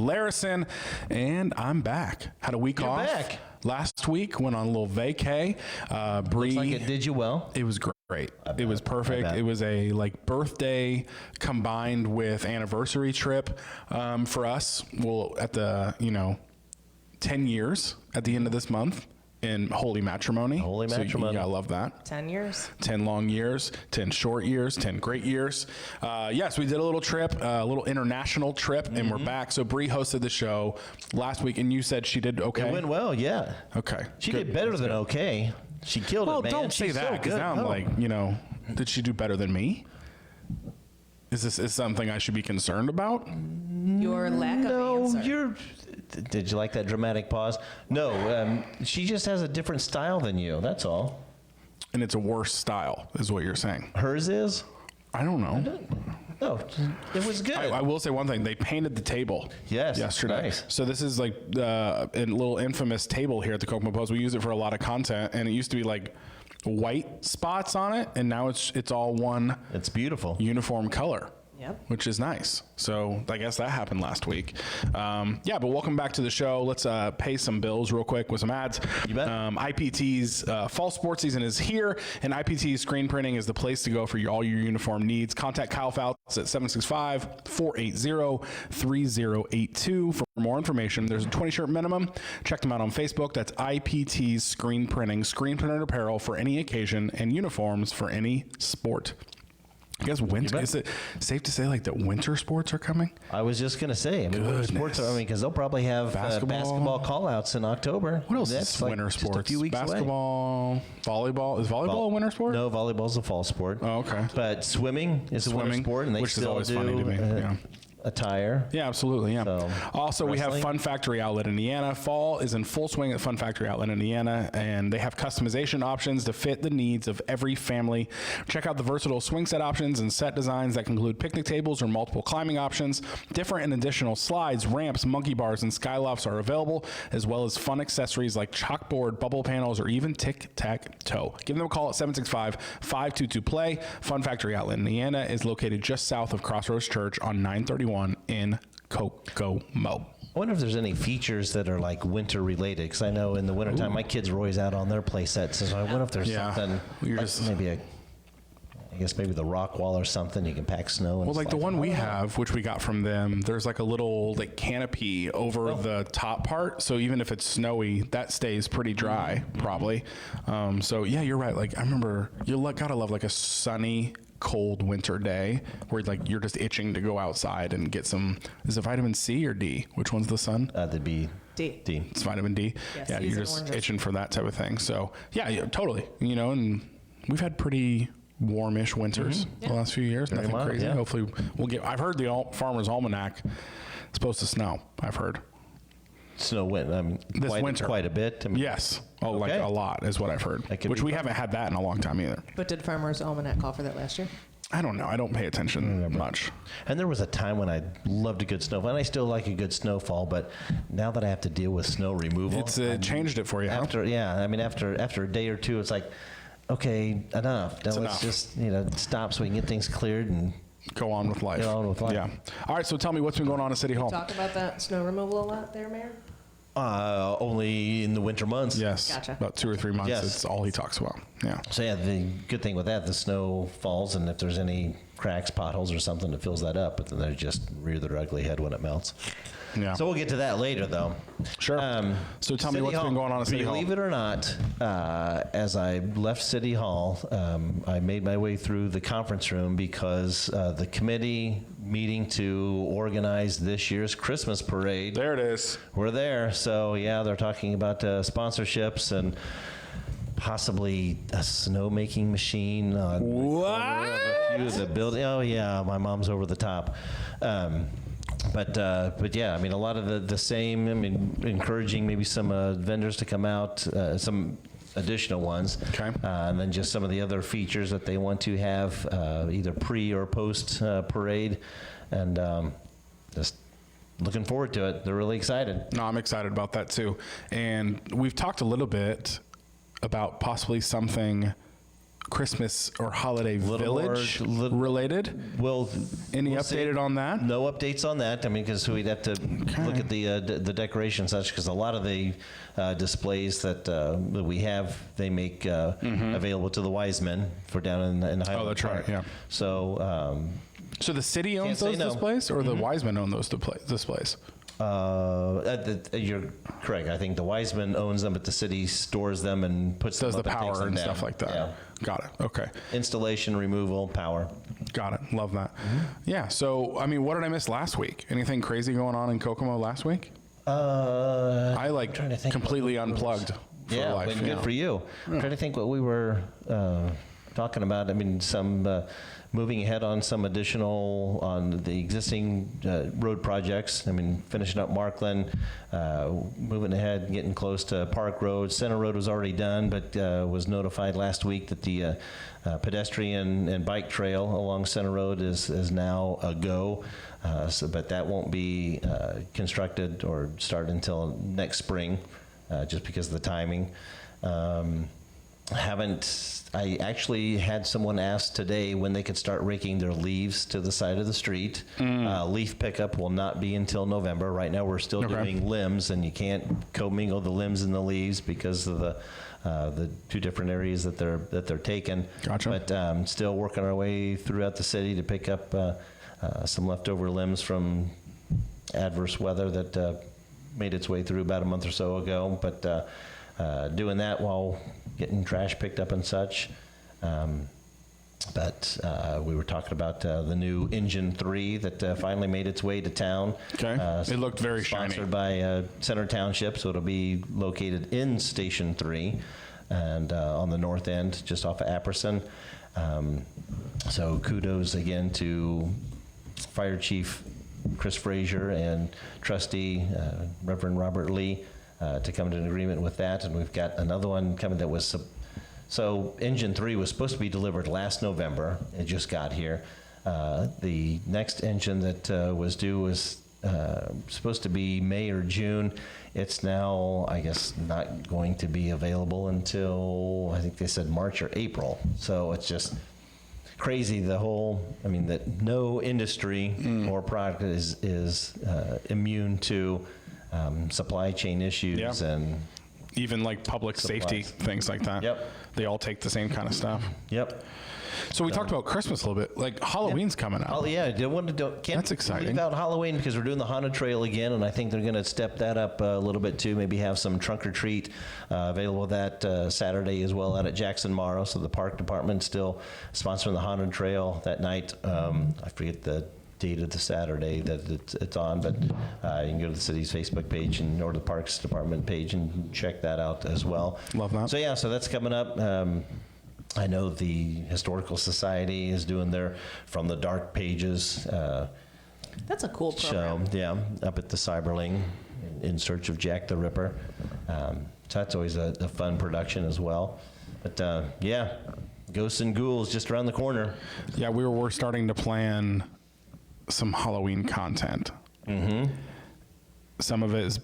Larison, and I'm back. Had a week You're off. back. Last week, went on a little vacay. Bree, Looks like it did you well. It was great. It was perfect. It was a birthday combined with anniversary trip for us. Well, at the 10 years at the end of this month. In holy matrimony. Holy matrimony. Yeah, I love that. 10 years. 10 long years, 10 short years, 10 great years. Yes, we did a little trip, a little international trip, and we're back. So Bree hosted the show last week, and you said she did okay? It went well, yeah. Okay. She did better than okay. She killed it, man. Don't say She's that, so because good. now I'm did she do better than me? Is this something I should be concerned about? Your lack of answer. Did you like that dramatic pause? No, she just has a different style than you. That's all. And it's a worse style, is what you're saying. Hers is? I don't know. No, it was good. I will say one thing. They painted the table yesterday. Nice. So this is like a little infamous table here at the Kokomo Post. We use it for a lot of content, and it used to be like white spots on it, and now it's all one. It's beautiful. Uniform color. Yep. Which is nice. So I guess that happened last week. But welcome back to the show. Let's pay some bills real quick with some ads. You bet. IPT's fall sports season is here, and IPT Screen Printing is the place to go for all your uniform needs. Contact Kyle Fouts at 765-480-3082 for more information. There's a 20-shirt minimum. Check them out on Facebook. That's IPT's Screen Printing, screen printed apparel for any occasion and uniforms for any sport. I guess winter, is it safe to say that winter sports are coming? I was just going to say, winter sports are, because they'll probably have basketball call-outs in October. What else is winter sports? Just a few weeks basketball, volleyball. Is volleyball a winter sport? No, volleyball's a fall sport. Oh, okay. But swimming is a winter sport, and they which still is always do funny to me. attire. Yeah, absolutely. Yeah. So, also, we have Fun Factory Outlet Indiana. Fall is in full swing at Fun Factory Outlet Indiana, and they have customization options to fit the needs of every family. Check out the versatile swing set options and set designs that include picnic tables or multiple climbing options. Different and additional slides, ramps, monkey bars, and skylofts are available, as well as fun accessories like chalkboard, bubble panels, or even tic-tac-toe. Give them a call at 765-522-PLAY. Fun Factory Outlet Indiana is located just south of Crossroads Church on 931 in Kokomo. I wonder if there's any features that are winter related, because I know in the wintertime my kids are always out on their play sets, so I wonder if there's something maybe the rock wall or something you can pack snow in. Well, the one we have, which we got from them, there's a little canopy over the top part, so even if it's snowy, that stays pretty dry probably. So yeah, you're right. I remember gotta love a sunny, cold winter day where you're just itching to go outside and get some. Is it vitamin C or D? Which one's the sun? That'd be D. It's vitamin D. Yes, yeah, you're just itching for that type of thing. So yeah, totally. And we've had pretty warmish winters the last few years. Nothing crazy. Yeah. Hopefully we'll get. I've heard the Farmer's Almanac is supposed to snow. I've heard. Snow went this winter quite a bit. Yes. A lot is what I've heard. Which we haven't had that in a long time either. But did Farmer's Almanac call for that last year? I don't know. I don't pay attention much. And there was a time when I loved a good snowfall, and I still like a good snowfall, but now that I have to deal with snow removal, it's changed it for you. After a day or two, it's okay, enough. Let's just stop so we can get things cleared and go on with life. Yeah. All right. So tell me what's been going on at City Hall. Talk about that snow removal a lot there, Mayor? Only in the winter months. Yes. Gotcha. About 2 or 3 months. Yes. It's all he talks about. Yeah. So yeah, the good thing with that, the snow falls, and if there's any cracks, potholes, or something, it fills that up. But then they just rear their ugly head when it melts. Yeah. So we'll get to that later, though. Sure. So tell me what's been going on at City Hall. Believe it or not, as I left City Hall, I made my way through the conference room because the committee meeting to organize this year's Christmas parade. There it is. We're there. So yeah, they're talking about sponsorships and possibly a snowmaking machine on a few of the building. Oh yeah, my mom's over the top. But yeah, a lot of the same. Encouraging maybe some vendors to come out, some additional ones. Okay. And then just some of the other features that they want to have, either pre or post parade, and just looking forward to it. They're really excited. No, I'm excited about that too. And we've talked a little bit about possibly something Christmas or holiday village more related. Well, Any we'll updated see. on that? No updates on that. I mean, because we'd have to look at the decoration and such, because a lot of the displays that we have, they make available to the wise men for down in Highland that's Park. right, yeah. So, So the city owns say those no. displays, or the Wiseman own those displays? you're correct. I think the Wiseman owns them, but the city stores them and puts Does them the up and takes power them and down. stuff like that. Yeah. Got it. Okay. Installation, removal, power. Got it. Love that. Yeah. So, I mean, what did I miss last week? Anything crazy going on in Kokomo last week? I trying to think completely what was- unplugged for Yeah, life. good for you. I'm trying to think what we were talking about. I mean, some moving ahead on some additional on the existing road projects. I mean, finishing up Markland, moving ahead, getting close to Park Road. Center Road was already done, but was notified last week that the pedestrian and bike trail along Center Road is now a go. But that won't be constructed or start until next spring, just because of the timing. I actually had someone ask today when they could start raking their leaves to the side of the street. Leaf pickup will not be until November. Right now we're still doing limbs, and you can't commingle the limbs and the leaves because of the two different areas that they're taken. Gotcha. But still working our way throughout the city to pick up some leftover limbs from adverse weather that made its way through about a month or so ago. But doing that while getting trash picked up and such. But we were talking about the new Engine 3 that finally made its way to town. Okay. It looked very shiny. Sponsored by Center Township, so it'll be located in Station 3 and on the north end, just off of Apperson. So kudos again to Fire Chief Chris Frazier and Trustee Reverend Robert Lee to come to an agreement with that. And we've got another one coming that was, so Engine 3 was supposed to be delivered last November. It just got here. The next engine that was due was supposed to be May or June. It's now, I guess, not going to be available until, I think they said March or April. So it's just crazy, the whole, I mean, that no industry or product is immune to supply chain issues. Yeah. And Even like public safety, things like that. Yep. They all take the same kind of stuff. Yep. So we talked about Christmas a little bit. Like Halloween's coming up. Oh yeah, can't That's exciting. leave out Halloween because we're doing the Haunted Trail again, and I think they're going to step that up a little bit too. Maybe have some trunk or treat available that Saturday as well out at Jackson Morrow. So the park department still sponsoring the Haunted Trail that night. I forget the date of the Saturday that it's on, but you can go to the city's Facebook page or the Parks Department page and check that out as well. Love that. So yeah, so that's coming up. I know the Historical Society is doing their From the Dark Pages That's a cool program. show, yeah, up at the Cyberling in search of Jack the Ripper. So that's always a fun production as well. But yeah, Ghosts and Ghouls just around the corner. Yeah, we're starting to plan some Halloween content. Mm-hmm. Some of it is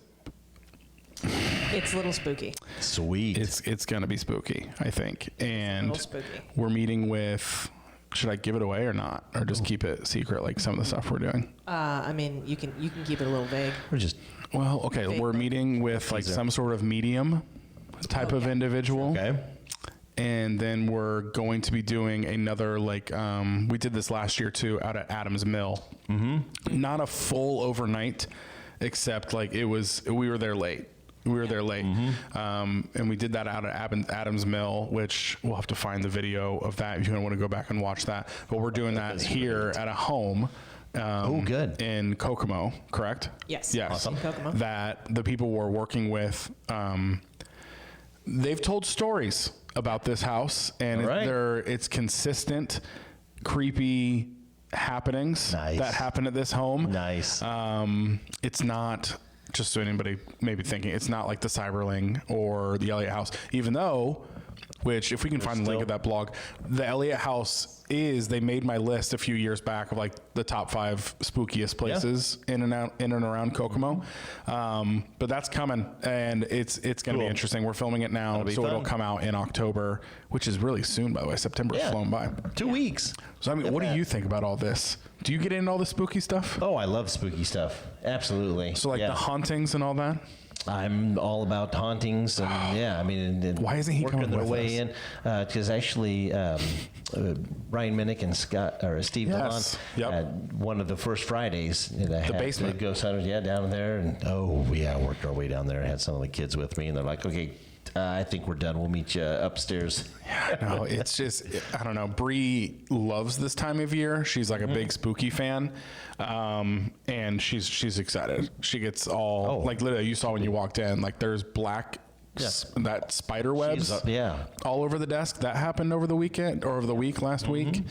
It's a little spooky. Sweet. it's gonna be spooky, I think. And little spooky. we're meeting with. Should I give it away or not, or just keep it secret? Like some of the stuff we're doing. I mean, you can keep it a little vague. We're just Well, okay, we're meeting with like some sort of medium type of individual. okay. And then we're going to be doing another, like, we did this last year too, out at Adams Mill. Mm-hmm. Not a full overnight, except like we were there late. And we did that out at Adams Mill, which we'll have to find the video of that if you want to go back and watch that. But we're doing that here at a home. Good. In Kokomo, correct? Yes. Yes. Awesome. Kokomo. That the people we're working with, they've told stories about this house, and All right. it's consistent, creepy happenings Nice. that happen at this home. Nice. It's not, just so anybody may be thinking, it's not like the Cyberling or the Elliott house, even though which if we can find the link of that blog, the Elliott House they made my list a few years back of like the top 5 spookiest places in and around Kokomo. But that's coming, and it's going to be interesting. We're filming it now, so it'll come out in October, which is really soon, by the way. September's flown by. 2 weeks. So I mean, what do you think about all this? Do you get into all the spooky stuff? Oh, I love spooky stuff. Absolutely. So like the hauntings and all that? I'm all about hauntings, and I mean, and why isn't he working coming their with way us? in? Because actually, Ryan Minnick and Steve Yes. DeLon had one of the first Fridays. The basement. Ghost Hunters, down there, and worked our way down there. I had some of the kids with me, and they're like, okay. I think we're done. We'll meet you upstairs. No, it's just, I don't know. Bree loves this time of year. She's like a big spooky fan. And she's excited. She gets all, like literally you saw when you walked in, like there's black, that spider webs all over the desk. That happened over the weekend or over the week last week.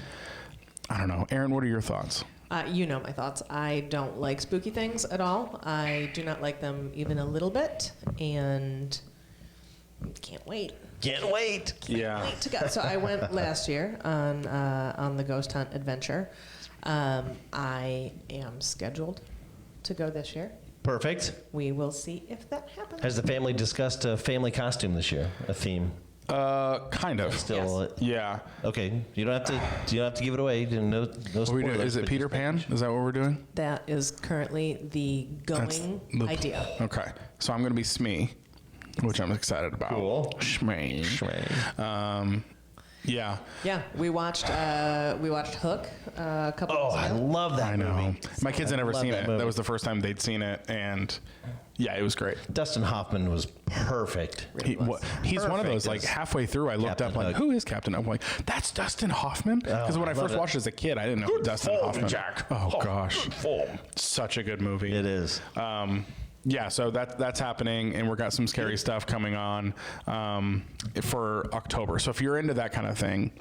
I don't know. Aaron, what are your thoughts? You know my thoughts. I don't like spooky things at all. I do not like them even a little bit, and can't wait. Can't wait. Yeah. Wait to go. So I went last year on the ghost hunt adventure. I am scheduled to go this year. Perfect. We will see if that happens. Has the family discussed a family costume this year? A theme? Kind of. Still. Yeah. Okay. You don't have to give it away. No What are we spoilers, doing? Is it but Peter Pan? Is that what we're doing? That is currently the going idea. Okay. So I'm going to be Smee, which I'm excited about. Cool. Shmee. Yeah. Yeah, we watched Hook a couple Oh, weeks I ago. love that I know. movie. My kids had never love seen that it. movie. That was the first time they'd seen it, and yeah, it was great. Dustin Hoffman was perfect. He's one of those, like Perfect. halfway through, I looked Captain up like, Hook. who is Captain Hook? I'm like, that's Dustin Hoffman? Because when I love first it. watched it as a kid, I didn't know who Dustin Hoffman. Jack. Oh gosh, such a good movie. It is. Yeah, so that's happening, and we've got some scary stuff coming on for October. So if you're into that kind of thing,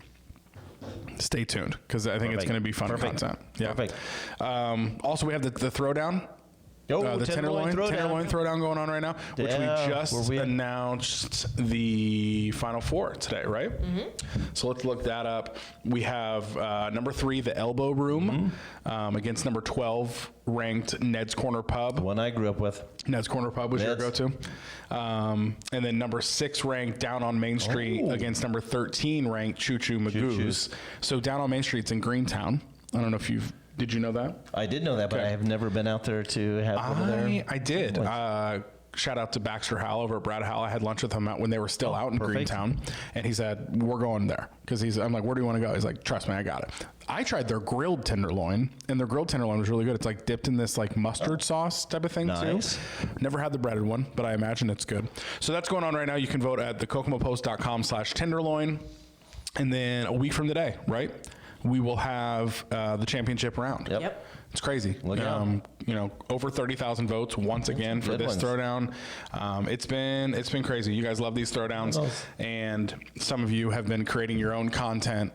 stay tuned, because I think it's going to be fun content. Yeah. Perfect. Also, we have the throwdown. The tenderloin throwdown going on right now, which we just announced the final 4 today, right? So let's look that up. We have number 3, the Elbow Room, against number 12 ranked Ned's Corner Pub. The one I grew up with. Ned's Corner Pub was your go-to. And then number 6 ranked Down on Main Street against number 13 ranked Choo Choo Magoo's. So Down on Main Street's in Greentown. I don't know if did you know that? I did know that, but I have never been out there to have one there. I did. Shout out to Baxter Howell over at Brad Howell. I had lunch with him when they were still out in Greentown, and he said, we're going there. Because I'm like, where do you want to go? He's like, trust me, I got it. I tried their grilled tenderloin, and their grilled tenderloin was really good. It's like dipped in this like mustard sauce type of thing too. Never had the breaded one, but I imagine it's good. So that's going on right now. You can vote at thekokomopost.com/tenderloin. And then a week from today, right, we will have the championship round. Yep. It's crazy. Over 30,000 votes once again for this throwdown. It's been crazy. You guys love these throwdowns, and some of you have been creating your own content,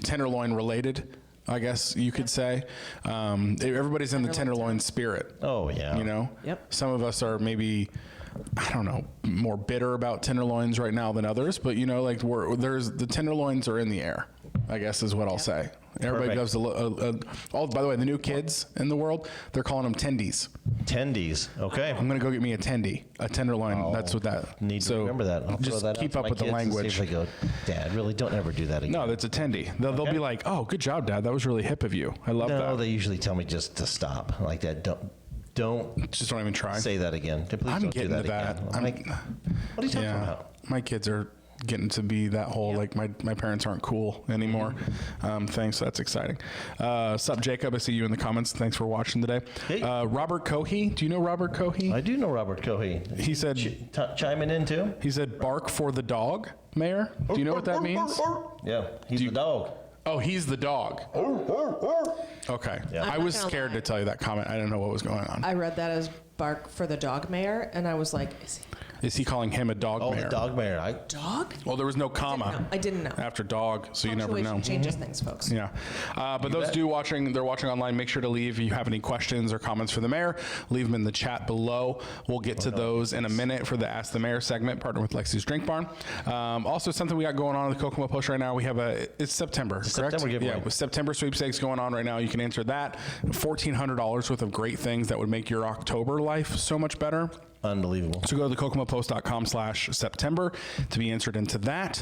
tenderloin related, I guess you could say. Everybody's in the tenderloin spirit. Oh yeah. Yep. Some of us are maybe, I don't know, more bitter about tenderloins right now than others, but there's the tenderloins are in the air, I guess is what I'll say. Everybody goes by the way, the new kids in the world, they're calling them tendies. Tendies. Okay. I'm gonna go get me a tenderloin. That's what that. Need to remember that. I'll just throw that keep out up to with the my kids and language. see if they go, Dad, really don't ever do that again. No, that's a tendy. They'll be like, oh, good job, Dad. That was really hip of you. I love that. No, they usually tell me just to stop like that. Don't just don't even try. say that again. Please I'm don't getting do that to that. again. I'm like, what are you talking about? My kids are getting to be that whole like my parents aren't cool anymore thing, so that's exciting. Sup, Jacob? I see you in the comments. Thanks for watching today. Hey. Robert Cohey, do you know Robert Cohey? I do know Robert Cohey. He said chiming in too. He said bark for the dog, Mayor. Do you know what that means? Yeah, he's the dog. Oh, he's the dog. Okay. Yeah. I was scared to tell you that comment. I didn't know what was going on. I read that as bark for the dog mayor, and I was like, Is he calling him a dog Oh, mare? the dog mare. Dog? Well, there was no comma. I didn't know. After dog, so you never know. Punctuation changes things, folks. Yeah. But those bet. they're watching online, make sure to leave. If you have any questions or comments for the mayor, leave them in the chat below. We'll get to those in a minute for the Ask the Mayor segment, partner with Lexi's Drink Barn. Also, something we got going on in the Kokomo Post right now, we have it's September, correct? September giveaway. Yeah, with September sweepstakes going on right now. You can answer that. $1,400 worth of great things that would make your October life so much better. Unbelievable. So go to thekokomopost.com/September to be entered into that.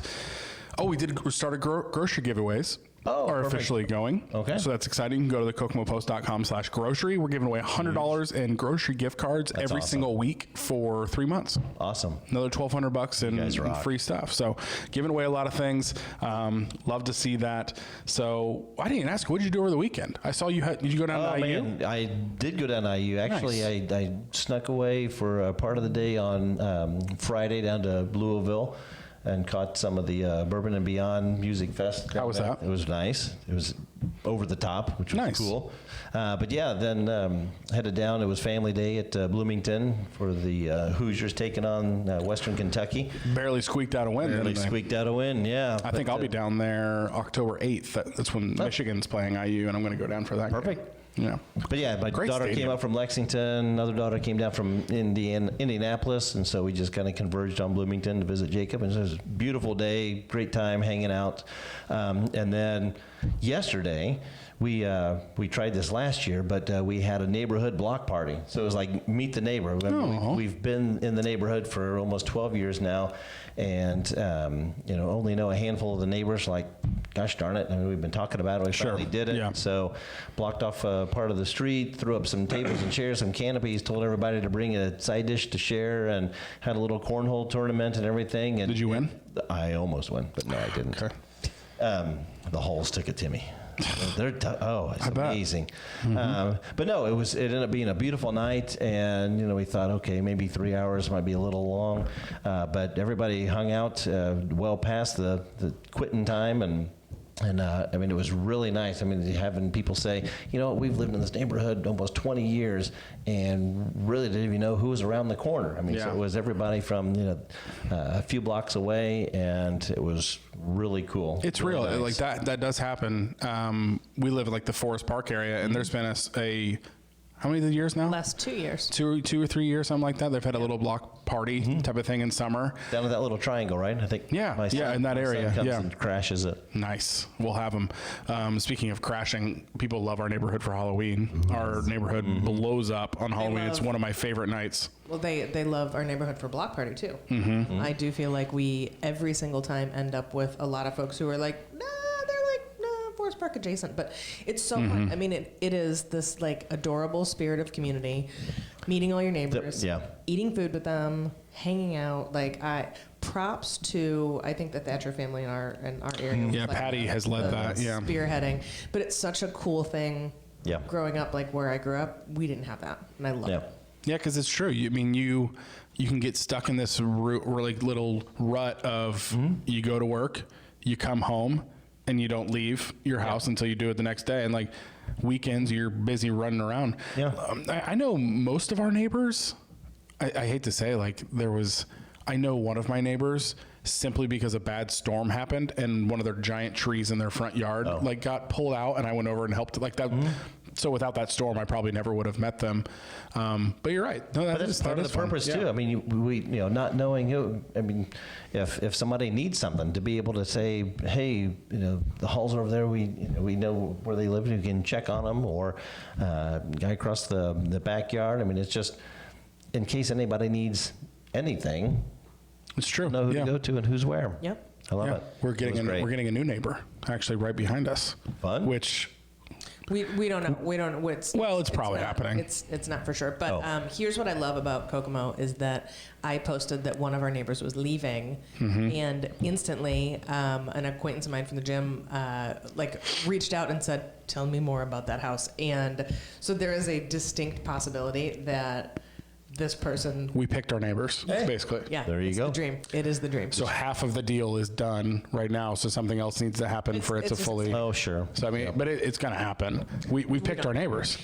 Oh, we started grocery giveaways. Oh, are perfect. officially going. Okay. So that's exciting. You can go to thekokomopost.com/grocery. We're giving away $100 in grocery gift cards every awesome. single week for 3 months. Awesome. Another $1,200 guys in rock. free stuff. So giving away a lot of things. Love to see that. So I didn't ask, what did you do over the weekend? I saw did you go down to IU? Man, I did go down to IU. Actually, Nice. I snuck away for a part of the day on Friday down to Louisville and caught some of the Bourbon and Beyond Music Fest. How was that? It was nice. It was over the top, which was Nice. cool. But yeah, then headed down. It was family day at Bloomington for the Hoosiers taking on Western Kentucky. Barely squeaked out a win. Barely didn't they? squeaked out a win, yeah. I think I'll be down there October 8th. That's when Michigan's playing IU, and I'm going to go down for that. Perfect. Game. Yeah. But yeah, my Great daughter stadium. came up from Lexington. Another daughter came down from Indianapolis, and so we just kind of converged on Bloomington to visit Jacob. And it was a beautiful day, great time hanging out. And then yesterday, we tried this last year, but we had a neighborhood block party. So it was like meet the neighbor. I mean, we've been in the neighborhood for almost 12 years now, and only know a handful of the neighbors. Like, gosh darn it! I mean, we've been talking about it. We finally did it. Yeah. So blocked off part of the street, threw up some tables and chairs, some canopies, told everybody to bring a side dish to share, and had a little cornhole tournament and everything. And Did you win? I almost won, but no, I didn't. Okay. The Halls took it to me. They're it's bet. amazing. But no, it ended up being a beautiful night, and we thought, okay, maybe 3 hours might be a little long, but everybody hung out well past the quitting time, and I mean, it was really nice. I mean, having people say, we've lived in this neighborhood almost 20 years and really didn't even know who was around the corner. I mean, so it was everybody from, a few blocks away, and it was really cool. It's really real. nice. Like that does happen. We live in like the Forest Park area, and there's been a how many years now? Last 2 years. Two or 3 years, something like that. They've had a little block party type of thing in summer. Down to that little triangle, right? I think. Yeah, my son- in that my son area, comes yeah. and crashes it. Nice. We'll have them. Speaking of crashing, people love our neighborhood for Halloween. Our neighborhood blows up on Halloween. It's one of my favorite nights. Well, they love our neighborhood for block party too. I do feel like we every single time end up with a lot of folks who are like, nah, Forest Park adjacent, but it's so fun. I mean, it is this like adorable spirit of community, meeting all your neighbors, eating food with them, hanging out. Like props to I think the Thatcher family in our area. Yeah, Patty has led that. Yeah, spearheading, but it's such a cool thing. Yeah. Growing up, like where I grew up, we didn't have that, and I love it. Yeah, because it's true. I mean, you can get stuck in this really little rut of you go to work, you come home, and you don't leave your house until you do it the next day. And like weekends, you're busy running around. Yeah. I know most of our neighbors. I hate to say, like I know one of my neighbors simply because a bad storm happened and one of their giant trees in their front yard like got pulled out, and I went over and helped like that. So without that storm, I probably never would have met them. But you're right. No, But that's part of the purpose too. I mean, we not knowing who. I mean, if somebody needs something, to be able to say, hey, the Halls are over there. We know where they live. And you can check on them, or guy across the backyard. I mean, it's just in case anybody needs anything. It's true. Know who to go to and who's where. Yep. I love it. We're getting a new neighbor actually right behind us. Fun. Which. We don't know. We don't know. It's probably not, happening. It's not for sure. But here's what I love about Kokomo is that I posted that one of our neighbors was leaving, and instantly an acquaintance of mine from the gym reached out and said, "Tell me more about that house." And so there is a distinct possibility that this person. We picked our neighbors, basically. Yeah, there you it's go. The dream. It is the dream. So half of the deal is done right now. So something else needs to happen for it to fully. Oh, sure. So I mean, but it's going to happen. We picked our neighbors.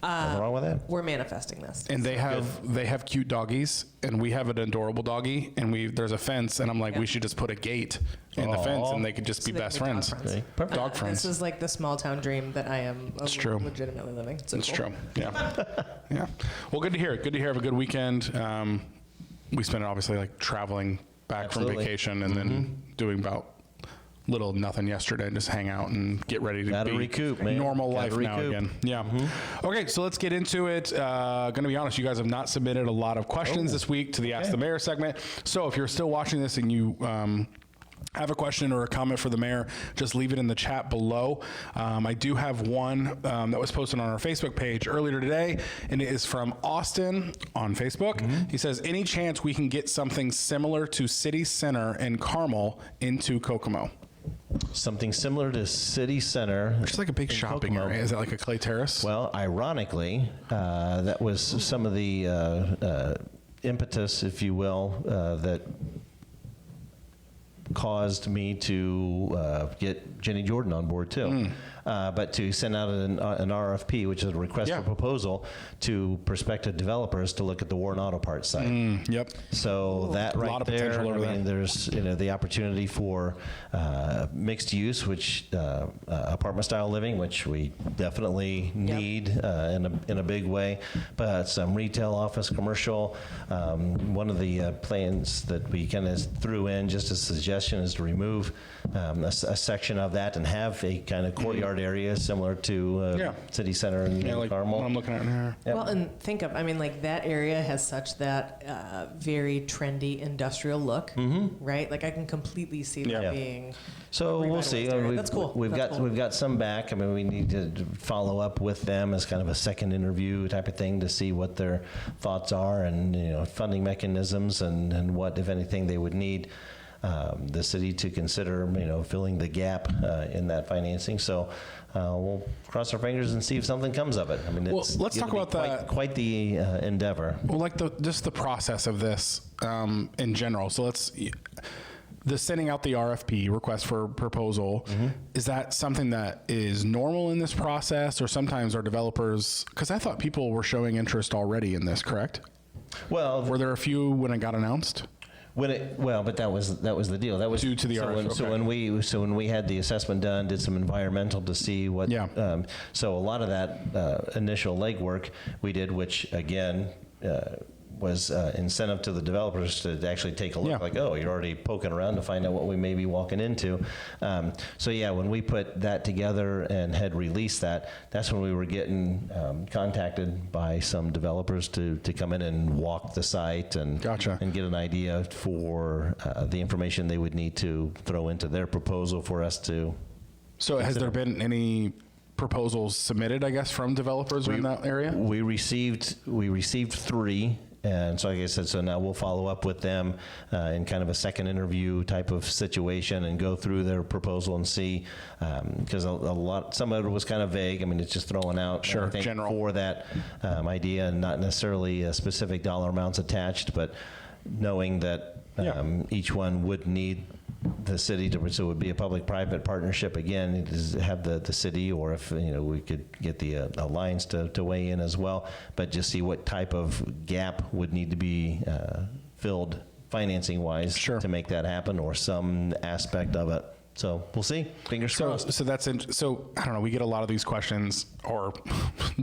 Nothing wrong with that. We're manifesting this. And they have cute doggies, and we have an adorable doggie, and there's a fence, and I'm like, we should just put a gate in the fence, and they could just be they best could be friends. dog friends. Okay, perfect. Dog friends. This is like the small town dream that I am true. legitimately living. So It's cool. true. Yeah. Yeah. Well, good to hear. Good to hear. Have a good weekend. We spent it obviously like traveling back Absolutely. from vacation and then doing about little nothing yesterday. Just hang out and get ready to Gotta be recoup, man. normal Gotta life now recoup. again. Yeah. Okay, so let's get into it. Gonna be honest, you guys have not submitted a lot of questions this week to the Ask the Mayor segment. So if you're still watching this and you have a question or a comment for the mayor, just leave it in the chat below. I do have one that was posted on our Facebook page earlier today, and it is from Austin on Facebook. He says, any chance we can get something similar to City Center and Carmel into Kokomo? Something similar to City Center. It's like a big in shopping Kokomo. area. Is that like a clay terrace? Well, ironically, that was some of the impetus, if you will, that caused me to get Jenny Jordan on board too. But to send out an RFP, which is a request for proposal, to prospective developers to look at the Warren Auto Parts site. Yep. So that A right lot of there, potential over there. there's the opportunity for mixed use, which apartment style living, which we definitely need in a big way, but some retail, office, commercial. One of the plans that we kind of threw in, just a suggestion, is to remove a section of that and have a kind of courtyard area similar to City Center and like Carmel. what I'm looking at here. Yep. Well, and think of, I mean, like that area has such that very trendy industrial look, right? Like I can completely see that Yeah. being. So we'll see. revitalized area. That's cool. We've That's got cool. we've got some back. I mean, we need to follow up with them as kind of a second interview type of thing to see what their thoughts are and funding mechanisms and what, if anything, they would need the city to consider filling the gap in that financing. So we'll cross our fingers and see if something comes of it. I mean, Well, it's let's gonna talk be about that. quite the endeavor. Well, like just the process of this in general. So the sending out the RFP, request for proposal, is that something that is normal in this process, or sometimes our developers? Because I thought people were showing interest already in this. Correct? Well, Were there a few when it got announced? But that was the deal. That was Due to the RFP, So when we had the assessment done, did some environmental to see what. Yeah. So a lot of that initial legwork we did, which again was incentive to the developers to actually take a look. Yeah. Like, oh, you're already poking around to find out what we may be walking into. So yeah, when we put that together and had released that, that's when we were getting contacted by some developers to come in and walk the site and Gotcha. and get an idea for the information they would need to throw into their proposal for us to. So has there been any proposals submitted, I guess, from developers in that area? We received 3. And so, like I said, so now we'll follow up with them in kind of a second interview type of situation and go through their proposal and see, because some of it was kind of vague. I mean, it's just throwing out Sure, I think, general. for that idea and not necessarily specific dollar amounts attached, but knowing that each one would need the city to, so it would be a public-private partnership again, is have the city, or if we could get the alliance to weigh in as well, but just see what type of gap would need to be filled financing-wise Sure. to make that happen, or some aspect of it. So we'll see. Fingers crossed. So so I don't know. We get a lot of these questions or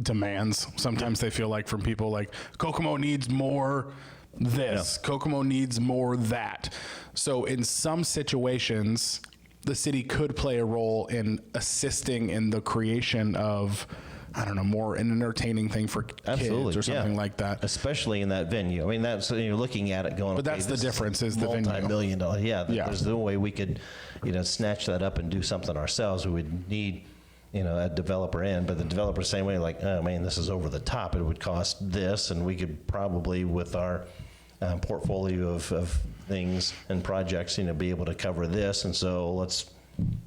demands. Sometimes they feel like from people like Kokomo needs more this, Kokomo needs more that. So in some situations, the city could play a role in assisting in the creation of, I don't know, more an entertaining thing for kids or something like that. Especially in that venue. I mean, that's, you're looking at it going, But that's the difference, is the venue. multi-million-dollar. Yeah, Yeah. there's no way we could, snatch that up and do something ourselves. We would need, a developer in, but the developer same way, like, oh man, this is over the top. It would cost this, and we could probably, with our portfolio of things and projects, be able to cover this. And so let's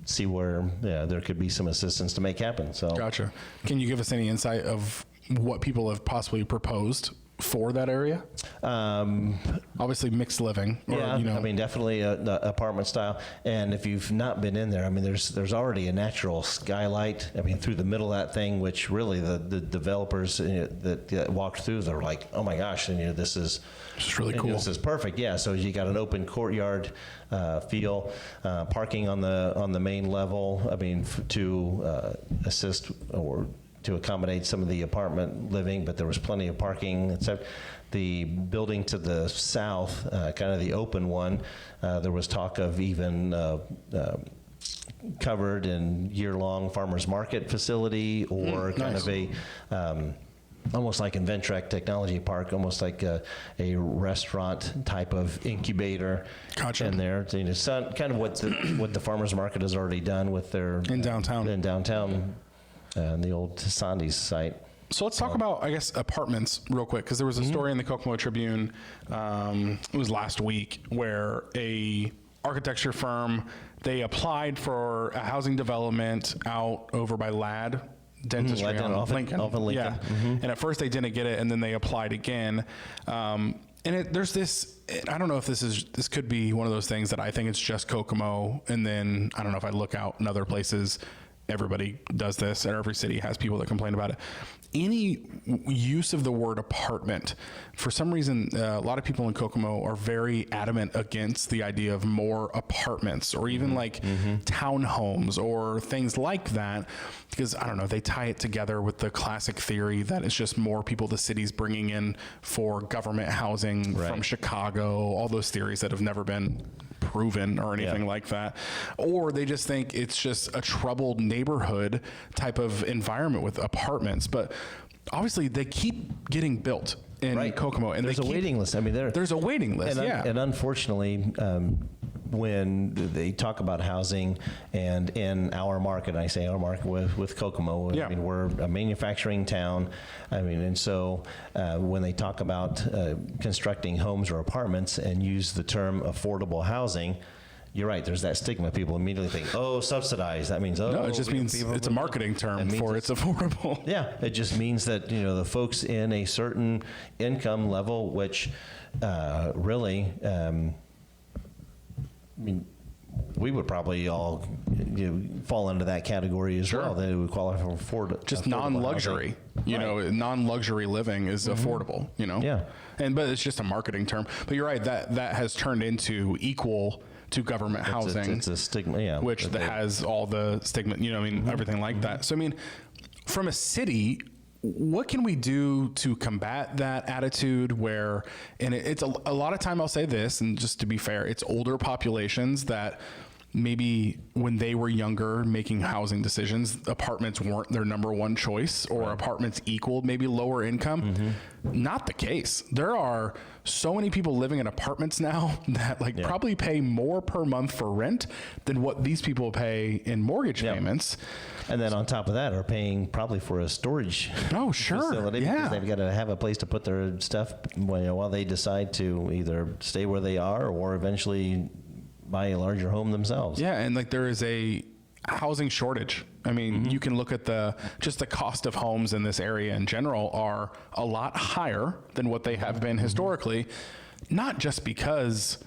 see where there could be some assistance to make happen. So Gotcha. Can you give us any insight of what people have possibly proposed for that area? Obviously mixed living. Or, Yeah, you know. I mean, definitely the apartment style. And if you've not been in there, I mean, there's already a natural skylight. I mean, through the middle of that thing, which really the developers that walked through, they're like, oh my gosh, and this is really cool. This is perfect. Yeah, so you got an open courtyard feel, parking on the main level. I mean, to assist or to accommodate some of the apartment living, but there was plenty of parking, except the building to the south, kind of the open one, there was talk of even covered and year-long farmers market facility, or kind nice. of a almost like Inventrek Technology Park, almost like a restaurant type of incubator. Gotcha. In there. So kind of what the farmers market has already done with their In downtown. The old Sandy's site. So let's talk about, I guess, apartments real quick, because there was a story in the Kokomo Tribune, it was last week, where a architecture firm, they applied for a housing development out over by Ladd Dentistry Ladd on Lincoln. off of Lincoln. Yeah. And at first they didn't get it, and then they applied again. There's this, I don't know if this could be one of those things that I think it's just Kokomo, and then I don't know if I look out in other places, everybody does this, or every city has people that complain about it. Any use of the word apartment, for some reason, a lot of people in Kokomo are very adamant against the idea of more apartments, or even like townhomes or things like that, because I don't know, they tie it together with the classic theory that it's just more people the city's bringing in for government housing from Chicago, all those theories that have never been proven or anything like that. Or they just think it's just a troubled neighborhood type of environment with apartments. But obviously they keep getting built in Kokomo, and there's a waiting list. I mean, there's a waiting list. And unfortunately, when they talk about housing, and in our market, I say our market with Kokomo, I mean, we're a manufacturing town. I mean, and so when they talk about constructing homes or apartments and use the term affordable housing, you're right. There's that stigma. People immediately think, "Oh, subsidized." That means, no, it just means it's a marketing term for it's affordable. Yeah, it just means that the folks in a certain income level, which really, I mean, we would probably all fall into that category as well. They would qualify for just non-luxury. Non-luxury living is affordable. Yeah, but it's just a marketing term. But you're right, that has turned into equal to government housing. It's a stigma, which has all the stigma, everything like that. So, I mean, from a city, what can we do to combat that attitude where, and it's a lot of time I'll say this, and just to be fair, it's older populations that maybe when they were younger making housing decisions, apartments weren't their number one choice, or apartments equaled maybe lower income. Not the case. There are so many people living in apartments now that probably pay more per month for rent than what these people pay in mortgage payments. And then on top of that, are paying probably for a storage facility, because they've got to have a place to put their stuff while they decide to either stay where they are or eventually buy a larger home themselves. Yeah, and there is a housing shortage. I mean, you can look at the cost of homes in this area in general are a lot higher than what they have been historically, not just because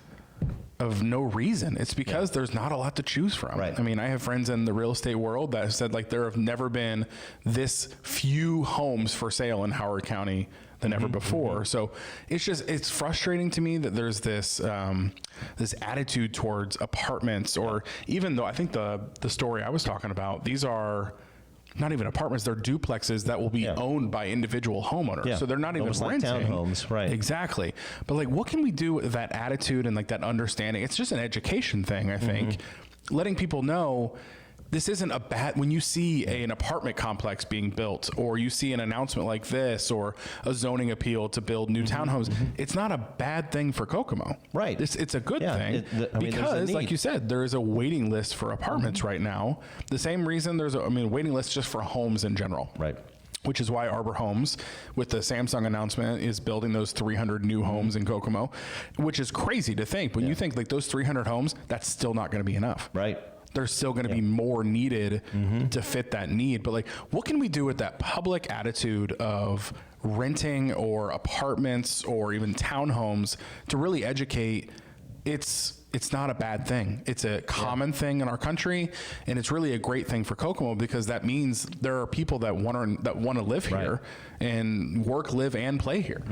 of no reason. It's because there's not a lot to choose from. Right. I mean, I have friends in the real estate world that have said there have never been this few homes for sale in Howard County than ever before. So it's frustrating to me that there's this this attitude towards apartments, or even though I think the story I was talking about, these are not even apartments, they're duplexes that will be owned by individual homeowners. Yeah. So they're not even almost renting. like townhomes, right? Exactly. But what can we do with that attitude and that understanding? It's just an education thing, I think. Letting people know this isn't a bad, when you see an apartment complex being built, or you see an announcement like this, or a zoning appeal to build new townhomes, it's not a bad thing for Kokomo. Right. It's a good thing, because like you said, there is a waiting list for apartments right now. The same reason there's a waiting list just for homes in general. Right. Which is why Arbor Homes, with the Samsung announcement, is building those 300 new homes in Kokomo, which is crazy to think. When you think those 300 homes, that's still not going to be enough. Right. there's still going to be more needed to fit that need. But like, what can we do with that public attitude of renting or apartments or even townhomes to really educate? It's not a bad thing. It's a common thing in our country, and it's really a great thing for Kokomo, because that means there are people that want to live here and work, live, and play here.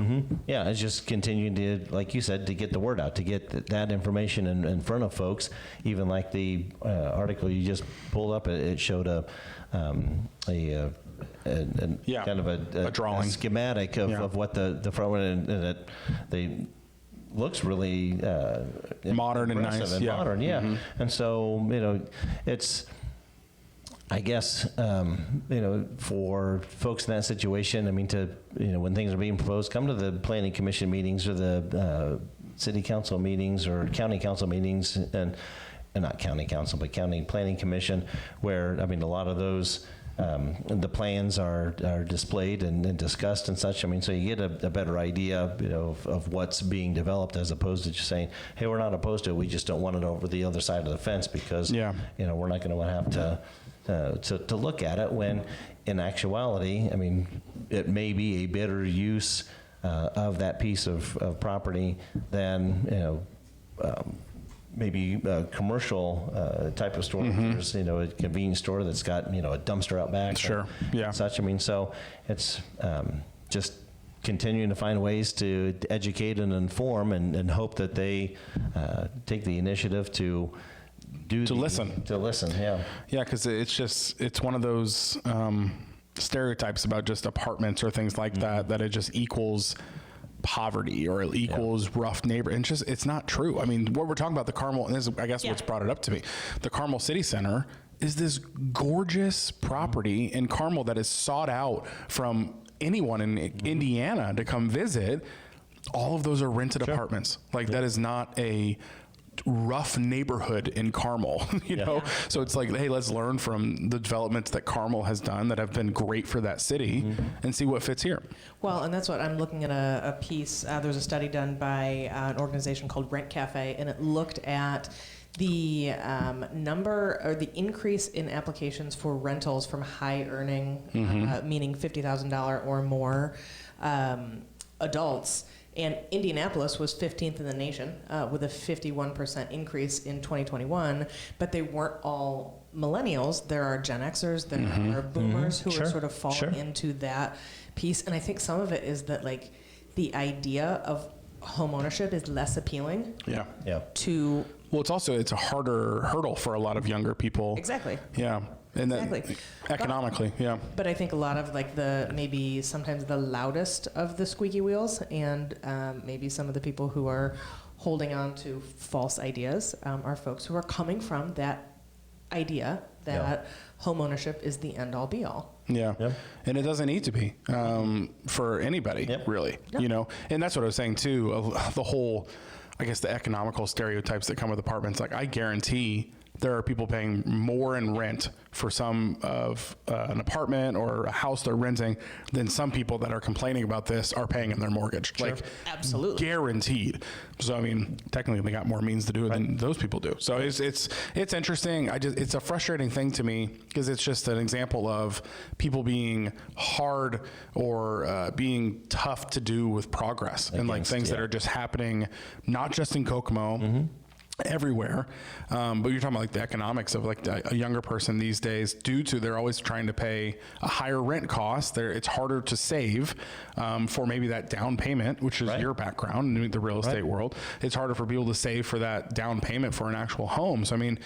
Yeah, it's just continuing to, like you said, to get the word out, to get that information in front of folks. Even like the article you just pulled up, it showed a kind of a drawing, a schematic of what the front end, and they looks really modern and nice. And modern, And so, it's, I guess, for folks in that situation, I mean, when things are being proposed, come to the planning commission meetings or the city council meetings or county council meetings, and not county council, but county planning commission, where, I mean, a lot of those the plans are displayed and discussed and such. I mean, so you get a better idea, of what's being developed, as opposed to just saying, hey, we're not opposed to it, we just don't want it over the other side of the fence, because we're not going to have to look at it, when in actuality, I mean, it may be a better use of that piece of property than maybe a commercial type of store. There's, a convenience store that's got, a dumpster out back. Sure. And such. I mean, so it's just continuing to find ways to educate and inform, and hope that they take the initiative to listen. To listen, yeah. Yeah, because it's one of those stereotypes about just apartments or things like that it just equals poverty, or it equals rough neighbor. And it's not true. I mean, what we're talking about, the Carmel, and this is, I guess, what's brought it up to me, the Carmel City Center is this gorgeous property in Carmel that is sought out from anyone in Indiana to come visit. All of those are rented apartments. Like, that is not a rough neighborhood in Carmel, you know? So it's like, hey, let's learn from the developments that Carmel has done that have been great for that city and see what fits here. Well, and that's what I'm looking at a piece. There was a study done by an organization called Rent Cafe, and it looked at the number, or the increase in applications for rentals from high earning, meaning $50,000 or more adults. And Indianapolis was 15th in the nation with a 51% increase in 2021. But they weren't all millennials. There are Gen Xers, there are boomers who are sort of falling into that piece. And I think some of it is that, like, the idea of home ownership is less appealing to... Well, it's a harder hurdle for a lot of younger people. Exactly. Yeah. And then economically, But I think a lot of, like, maybe sometimes the loudest of the squeaky wheels, and maybe some of the people who are holding on to false ideas are folks who are coming from that idea that home ownership is the end all be all. Yeah. And it doesn't need to be for anybody, really. And that's what I was saying too, the whole, I guess, the economical stereotypes that come with apartments. Like, I guarantee there are people paying more in rent for some of an apartment or a house they're renting than some people that are complaining about this are paying in their mortgage. Like, absolutely guaranteed. So, I mean, technically they got more means to do it than those people do. So it's interesting. It's a frustrating thing to me, because it's just an example of people being hard or being tough to do with progress and like things that are just happening, not just in Kokomo, everywhere. But you're talking about, like, the economics of, like, a younger person these days, due to they're always trying to pay a higher rent cost. It's harder to save for maybe that down payment, which is your background in the real estate world. It's harder for people to save for that down payment for an actual home. So, I mean,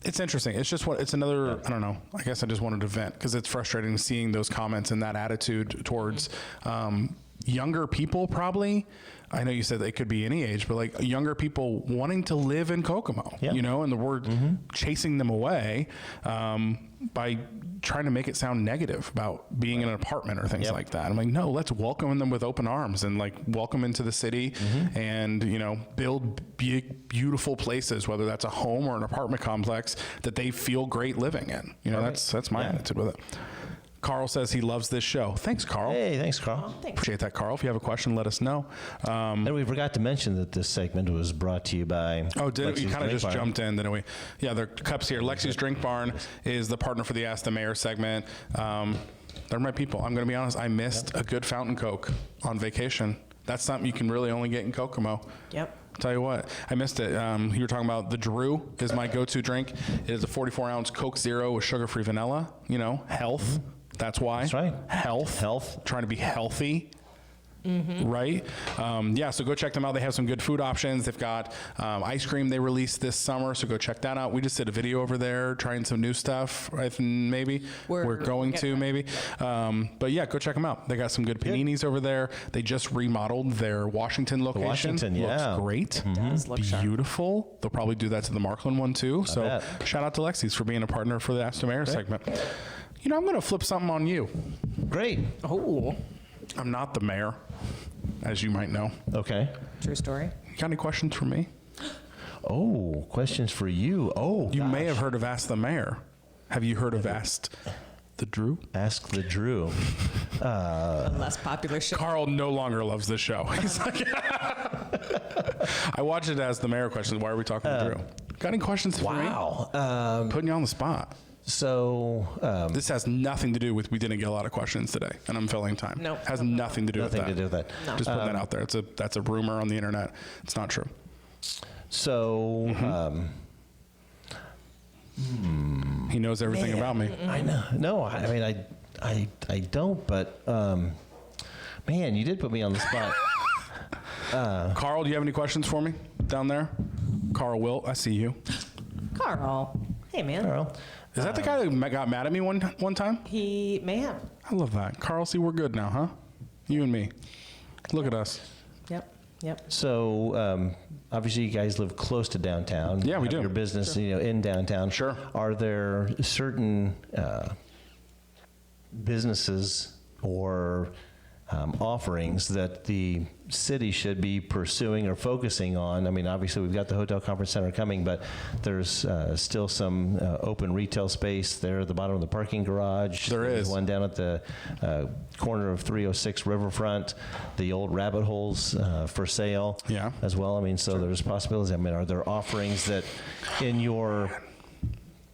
it's interesting. It's just it's another, I don't know, I guess I just wanted to vent, because it's frustrating seeing those comments and that attitude towards younger people, probably. I know you said they could be any age, but, like, younger people wanting to live in Kokomo, and the word chasing them away by trying to make it sound negative about being in an apartment or things like that. I'm like, no, let's welcome them with open arms and, like, welcome into the city and, build big, beautiful places, whether that's a home or an apartment complex that they feel great living in. That's my attitude with it. Carl says he loves this show. Thanks, Carl. Hey, thanks, Carl. Thanks. Appreciate that, Carl. If you have a question, let us know. And we forgot to mention that this segment was brought to you by. Oh, did Lexi's we kind of Drink just Bar. jumped in, didn't we? Yeah, the cups here. Lexi's Drink Barn is the partner for the Ask the Mayor segment. They're my people. I'm going to be honest. I missed a good fountain Coke on vacation. That's something you can really only get in Kokomo. Yep. Tell you what, I missed it. You were talking about the Drew is my go-to drink. It is a 44-ounce Coke Zero with sugar-free vanilla. You know, health. That's why. That's right. Health. Trying to be healthy. Right? Yeah, so go check them out. They have some good food options. They've got ice cream they released this summer, so go check that out. We just did a video over there trying some new stuff, I think maybe. We're going to, maybe. But yeah, go check them out. They got some good paninis over there. They just remodeled their Washington location. Washington, yeah. Looks great. Does look sharp. Beautiful. They'll probably do that to the Markland one too. So bet. shout out to Lexi's for being a partner for the Ask the Mayor segment. You know, I'm going to flip something on you. Great. Oh, I'm not the mayor, as you might know. Okay. true story. You got any questions for me? Oh, questions for you. Oh, You may gosh. have heard of Ask the Mayor. Have you heard of Ask the Drew? Ask the Drew. A less popular show. Carl no longer loves this show. He's like, I watched it as the mayor question. Why are we talking to Drew? Got any questions for me? Wow. Putting you on the spot. So, This has nothing to do with we didn't get a lot of questions today, and I'm filling time. No. Has nothing to do nothing with to that. do with that. No. Just putting that out there. That's a rumor on the internet. It's not true. So, He knows everything about me. I know. No, I mean, I don't, but, man, you did put me on the spot. Carl, do you have any questions for me down there? Carl Wilt, I see you. Carl. Hey, man. Carl. Is that the guy that got mad at me one time? He may have. I love that. Carl, see, we're good now, huh? You and me. Look at us. Yep. So, obviously, you guys live close to downtown. Yeah, we Have do. Your business, in downtown. Sure. Are there certain businesses or offerings that the city should be pursuing or focusing on? I mean, obviously, we've got the Hotel Conference Center coming, but there's still some open retail space there at the bottom of the parking garage. There There's is. one down at the corner of 306 Riverfront, the old rabbit holes for sale Yeah. as well. I mean, so there's possibilities. I mean, are there offerings that in your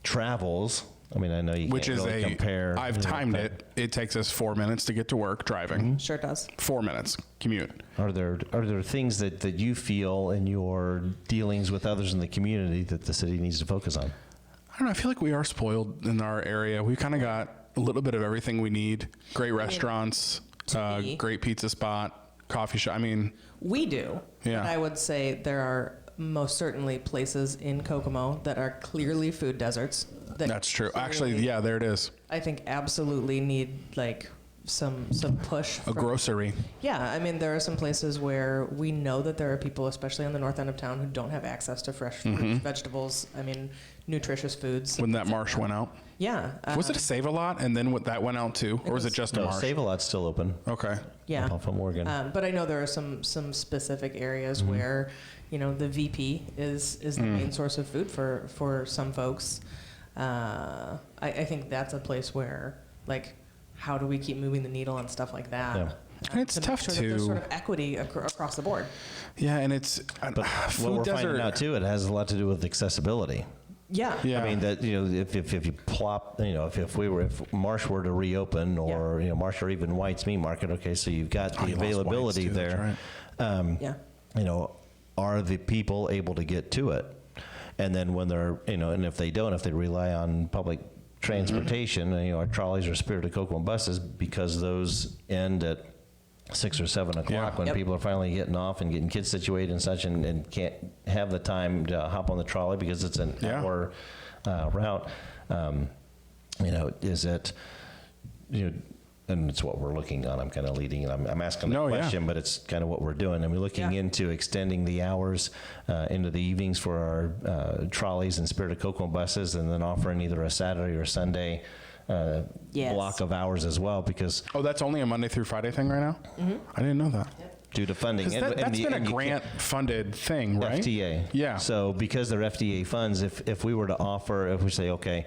travels, I mean, I know you Which can't is really compare. I've timed it. It takes us 4 minutes to get to work driving. Sure does. 4 minutes commute. Are there things that you feel in your dealings with others in the community that the city needs to focus on? I don't know. I feel like we are spoiled in our area. We kind of got a little bit of everything we need. Great restaurants, to me- great pizza spot, coffee shop. I mean, We do. Yeah. But I would say there are most certainly places in Kokomo that are clearly food deserts. That that's true. Actually, clearly, yeah, there it is. I think absolutely need like some push. A from- grocery. Yeah, I mean there are some places where we know that there are people, especially on the north end of town, who don't have access to fresh fruits, vegetables. I mean, nutritious foods. When that marsh went out. Yeah. Was it a Save a Lot and then what that went out too? Or was it just a No, marsh? Save a Lot's still open. Okay. Yeah. Off of Morgan. But I know there are some specific areas where, the VP is the main source of food for some folks. I think that's a place where, like, how do we keep moving the needle on stuff like that? Yeah. And it's to make tough sure that there's to- sort of equity across the board. Yeah, and it's But food what we're desert. finding out too, it has a lot to do with accessibility. Yeah. Yeah. I mean that if you plop if Marsh were to reopen or Marsh or even White's Meat Market, okay, so you've got Oh, the you lost availability White's, too, that's there. Yeah. Are the people able to get to it? And then when they're and if they don't, if they rely on public transportation, our trolleys or Spirit Kokomo buses, because those end at 6 or 7 o'clock Yeah. when Yep. people are finally getting off and getting kids situated and such, and can't have the time to hop on the trolley because it's an Yeah. hour route. Is it, and it's what we're looking on. I'm kind of leading, and I'm asking the No, yeah. question, but it's kind of what we're doing. And we're looking Yeah. into extending the hours into the evenings for our trolleys and Spirit Kokomo buses, and then offering either a Saturday or Sunday Yes. block of hours as well, because Oh, that's only a Monday through Friday thing right now? I didn't know that. due to funding. That's been a grant-funded thing, right? FTA. Yeah. So because they're FTA funds, if we were to offer, if we say, okay,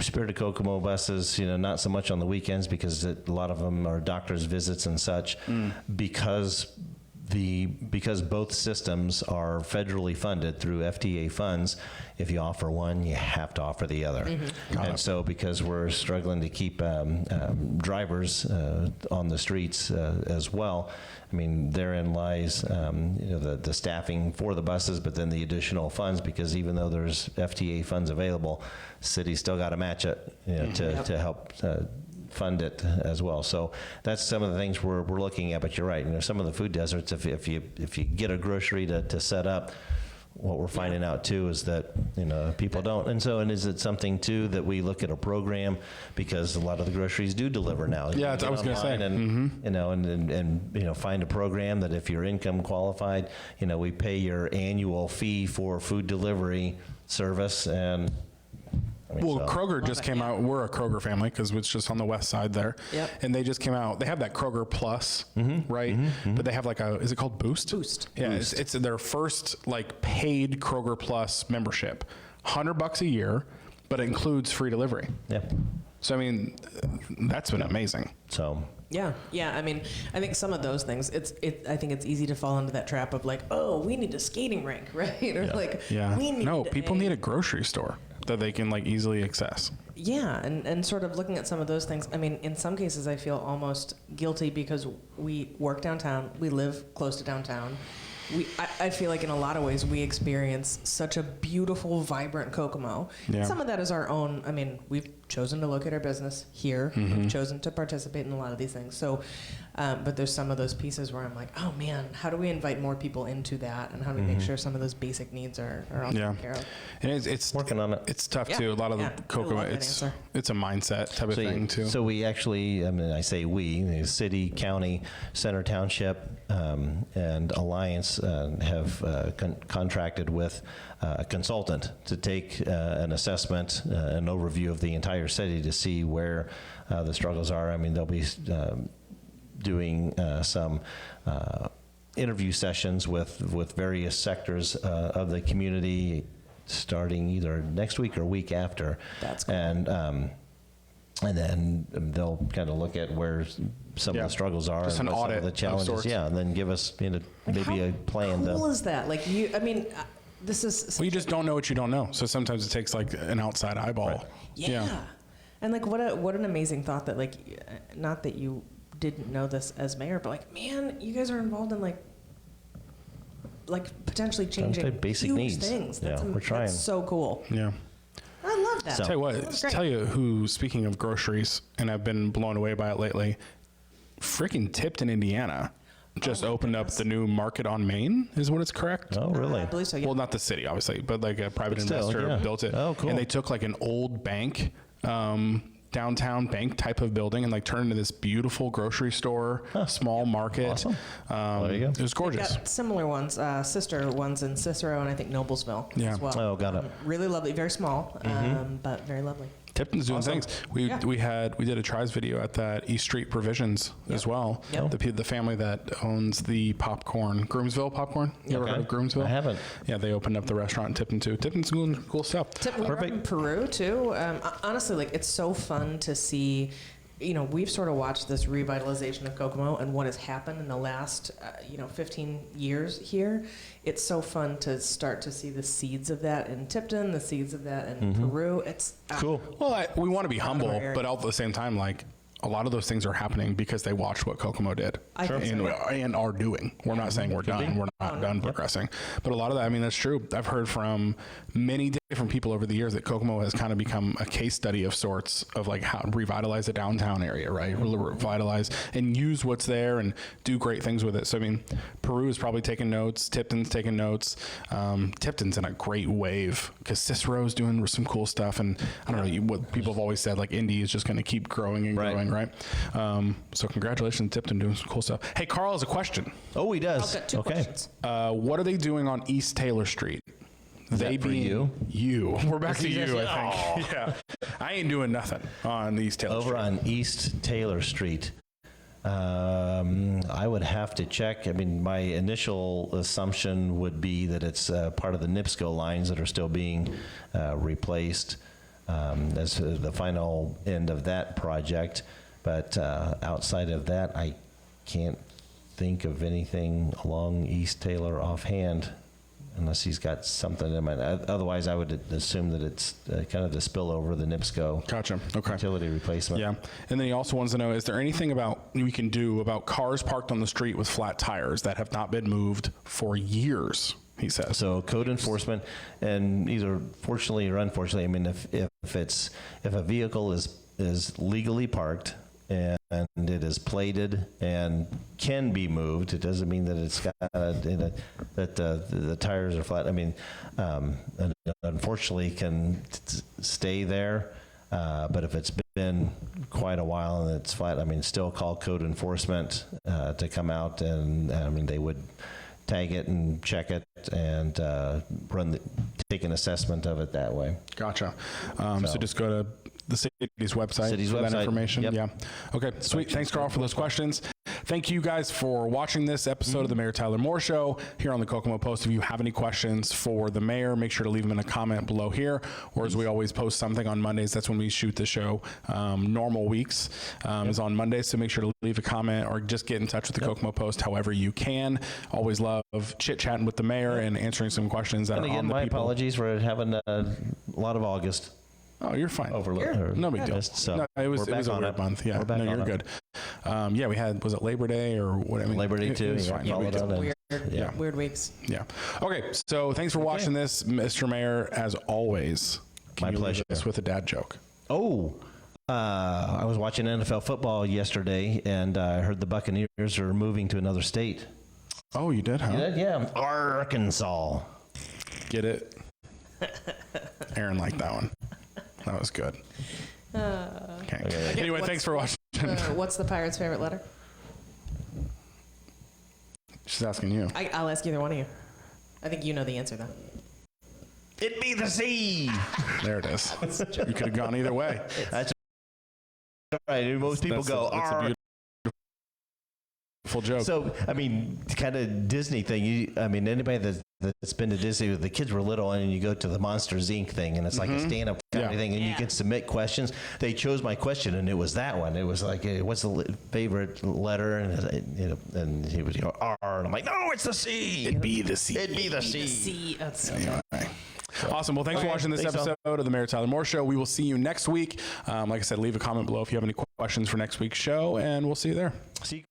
Spirit of Kokomo buses, not so much on the weekends because a lot of them are doctor's visits and such, because both systems are federally funded through FTA funds, if you offer one, you have to offer the other. And so because we're struggling to keep drivers on the streets as well, I mean, therein lies the staffing for the buses, but then the additional funds, because even though there's FTA funds available, city's still got to match it to help fund it as well. So that's some of the things we're looking at. But you're right. Some of the food deserts, if you get a grocery to set up, what we're finding out too is that people don't. And is it something too that we look at a program, because a lot of the groceries do deliver now. Yeah, I was going to say. And find a program that if you're income qualified, we pay your annual fee for food delivery service. And Kroger just came out. We're a Kroger family because it's just on the west side there. Yep. And they just came out. They have that Kroger Plus, right? But they have is it called Boost? Boost. Yeah, Boost. It's their first paid Kroger Plus membership. $100 a year, but it includes free delivery. Yeah. So, I mean, that's been amazing. So. Yeah. I mean, I think some of those things, I think it's easy to fall into that trap of we need a skating rink, right? Or we need people need a grocery store that they can easily access. Yeah, and sort of looking at some of those things. I mean, in some cases, I feel almost guilty because we work downtown, we live close to downtown. I feel like in a lot of ways we experience such a beautiful, vibrant Kokomo. Yeah. Some of that is our own. I mean, we've chosen to locate our business here. We've chosen to participate in a lot of these things. So, but there's some of those pieces where I'm like, oh man, how do we invite more people into that, and how do we make sure some of those basic needs are all taken care of? And it's working on it. It's tough too. A lot of the Kokomo, it's a mindset type of thing too. So we actually, I say we, the city, county, Center Township, and Alliance have contracted with a consultant to take an assessment, an overview of the entire city to see where the struggles are. I mean, they'll be doing some interview sessions with various sectors of the community starting either next week or week after. That's cool. And then they'll kind of look at where some of the struggles are, just and an what audit some of the challenges. of And then give us maybe a plan. How cool is that? This is. You just don't know what you don't know. So sometimes it takes an outside eyeball. Right. Yeah. And what an amazing thought that not that you didn't know this as mayor, but man, you guys are involved in potentially changing basic huge needs. things. We're trying. That's so cool. Yeah. I love that. Tell you what, tell you who, speaking of groceries, and I've been blown away by it lately, freaking Tipton, Indiana, just opened up the new Market on Main, is what it's correct? Oh, really? I believe so, yeah. Well, not the city, obviously, but a private investor built it. Oh, cool. And they took an old bank, downtown bank type of building and turned into this beautiful grocery store, small market. Awesome. There you go. It was gorgeous. Got similar ones, sister ones in Cicero and I think Noblesville as well. Oh, got it. Really lovely, very small, but very lovely. Tipton's doing things. We did a tries video at that East Street Provisions as well. Yep. The family that owns the popcorn, Groomsville popcorn. You ever heard of Groomsville? I haven't. Yeah, they opened up the restaurant in Tipton too. Tipton's doing cool stuff. We're up in Peru too. Honestly, it's so fun to see. We've sort of watched this revitalization of Kokomo and what has happened in the last, 15 years here. It's so fun to start to see the seeds of that in Tipton, the seeds of that in Peru. It's cool. Well, we want to be humble, but at the same time, a lot of those things are happening because they watched what Kokomo did and are doing. We're not saying we're done. We're not done progressing. But a lot of that, that's true. I've heard from many different people over the years that Kokomo has kind of become a case study of sorts of how to revitalize the downtown area, right? Revitalize and use what's there and do great things with it. So, Peru is probably taking notes. Tipton's taking notes. Tipton's in a great wave because Cicero's doing some cool stuff. And I don't know what people have always said, Indy is just going to keep growing and growing, right? So congratulations, Tipton, doing some cool stuff. Hey, Carl has a question. Oh, he does. I've got two questions. What are they doing on East Taylor Street? They being you. We're back to you, I think. Yeah. I ain't doing nothing on East Taylor Street. Over on East Taylor Street. I would have to check. I mean, my initial assumption would be that it's part of the NIPSCO lines that are still being replaced as the final end of that project. But outside of that, I can't think of anything along East Taylor offhand, unless he's got something in mind. Otherwise, I would assume that it's kind of the spillover, the NIPSCO Gotcha. Okay. utility replacement. Yeah. And then he also wants to know, is there anything we can do about cars parked on the street with flat tires that have not been moved for years, he says. So code enforcement, and either fortunately or unfortunately, I mean, if a vehicle is legally parked and it is plated and can be moved, it doesn't mean that it's got that the tires are flat. I mean, unfortunately, can stay there. But if it's been quite a while and it's flat, I mean, still call code enforcement to come out, and I mean, they would tag it and check it and take an assessment of it that way. Gotcha. So just go to the city's website for that information. Yep. Yeah. Okay, sweet. Thanks, Carl, for those questions. Thank you guys for watching this episode of the Mayor Tyler Moore Show here on the Kokomo Post. If you have any questions for the mayor, make sure to leave them in a comment below here. Or as we always post something on Mondays, that's when we shoot the show. Normal weeks is on Mondays, so make sure to leave a comment or just get in touch with the Kokomo Post however you can. Always love chit-chatting with the mayor and answering some questions that And are again, on the my people. apologies for having a lot of August Oh, you're fine. overlooked. No big deal. So No, it was we're back a on weird it. month. Yeah, We're back no, on you're it. good. Yeah, we had, was it Labor Day or what? I mean, Labor Day it too. was Yeah, fine. followed on and- Weird, weird weeks. Yeah. Okay. So thanks for watching this, Mr. Mayor. As always, can My you leave pleasure. us with a dad joke? Oh, I was watching NFL football yesterday, and I heard the Buccaneers are moving to another state. Oh, you did, huh? Yeah, Arkansas. Get it? Aaron liked that one. That was good. Okay. Anyway, thanks for watching. What's the pirate's favorite letter? She's asking you. I'll ask either one of you. I think you know the answer, though. It be the sea. There it is. You could have gone either way. That's right. Most people go, That's a "Arr." beautiful joke. So, I mean, kind of Disney thing. I mean, anybody that's been to Disney, the kids were little, and you go to the Monsters Inc. thing, and it's like a stand-up comedy thing, and you can submit questions. They chose my question, and it was that one. It was like, hey, what's the favorite letter? And he would go, R. And I'm like, no, it's the C. It'd be the sea. It'd be the C. See, that's Anyway. Awesome. Well, thanks for watching this episode of the Mayor Tyler Moore Show. We will see you next week. Like I said, leave a comment below if you have any questions for next week's show, and we'll see you there. See you.